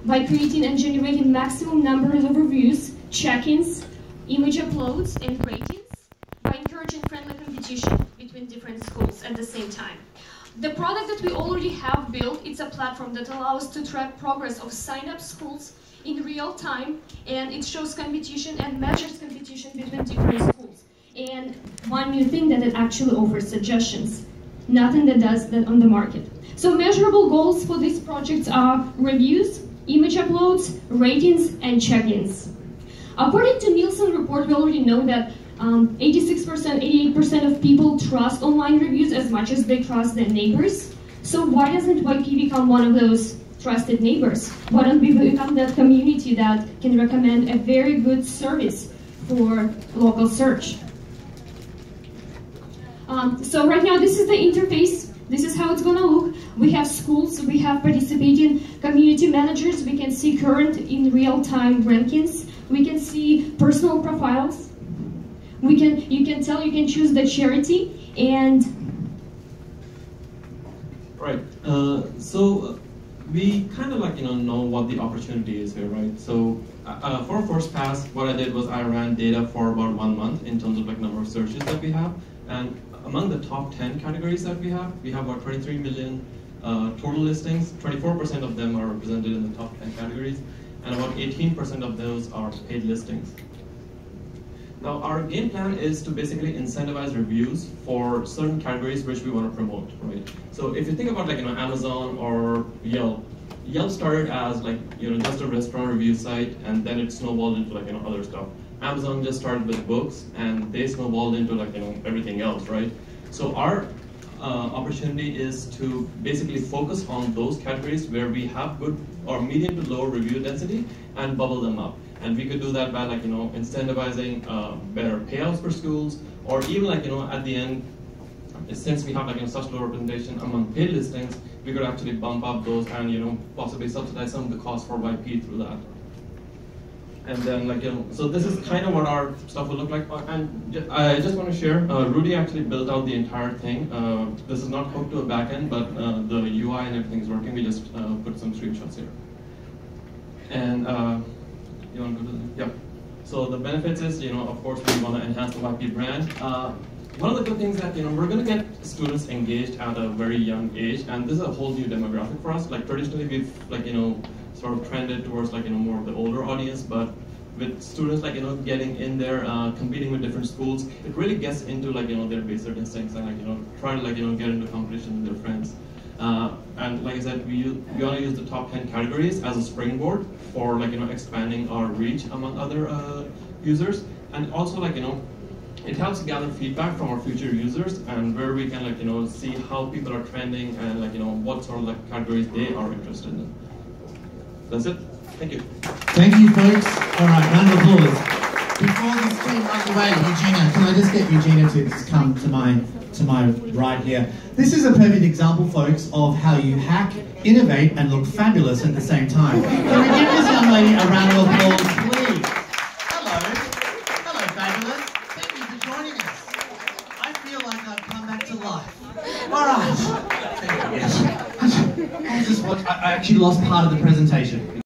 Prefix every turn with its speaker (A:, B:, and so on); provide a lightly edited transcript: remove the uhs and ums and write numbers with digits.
A: by creating and generating maximum numbers of reviews, check-ins, image uploads, and ratings, by encouraging friendly competition between different schools at the same time. The product that we already have built, it's a platform that allows to track progress of signed-up schools in real time, and it shows competition and measures competition between different schools. And one new thing that it actually offers suggestions. Nothing that does that on the market. So measurable goals for these projects are reviews, image uploads, ratings, and check-ins. According to Nielsen report, we already know that 86%, 88% of people trust online reviews as much as they trust their neighbors. So why doesn't YP become one of those trusted neighbors? Why don't we become that community that can recommend a very good service for local search? So right now, this is the interface. This is how it's going to look. We have schools, we have participating community managers. We can see current in real-time rankings. We can see personal profiles. You can choose the charity and.
B: Right. So we kind of know what the opportunity is here, right? So for first pass, what I did was I ran data for about 1 month in terms of number of searches that we have, and among the top 10 categories that we have about 23 million total listings. 24% of them are represented in the top 10 categories, and about 18% of those are paid listings. Now, our game plan is to basically incentivize reviews for certain categories which we want to promote, right? So if you think about Amazon or Yelp, Yelp started as just a restaurant review site, and then it snowballed into other stuff. Amazon just started with books, and they snowballed into everything else, right? So our opportunity is to basically focus on those categories where we have good or medium to low review density and bubble them up. And we could do that by incentivizing better payouts for schools, or even at the end, since we have such low representation among paid listings, we could actually bump up those and possibly subsidize some of the costs for YP through that. And then so this is kind of what our stuff will look like. And I just want to share, Rudy actually built out the entire thing. This is not hooked to a backend, but the UI and everything is working. We just put some screenshots here. And you want to go to the, yeah. So the benefits is, of course, we want to enhance the YP brand. One of the good things that, we're going to get students engaged at a very young age, and this is a whole new demographic for us. Traditionally, we've, sort of trended towards, more of the older audience, but with students, getting in there, competing with different schools, it really gets into, their basic instincts and, try to, get into competition with their friends. And like I said, we want to use the top 10 categories as a springboard for, expanding our reach among other users, and also, it helps gather feedback from our future users and where we can, see how people are trending and, what sort of categories they are interested in. That's it. Thank you.
C: Thank you, folks. All right, round of applause. Before this team runs away, Eugenia, can I just get Eugenia to just come to my right here? This is a perfect example, folks, of how you hack, innovate, and look fabulous at the same time. Can we give this young lady a round of applause, please? Hello. Hello, fabulous. Thank you for joining us. I feel like I've come back to life. All right. Yes. I actually lost part of the presentation.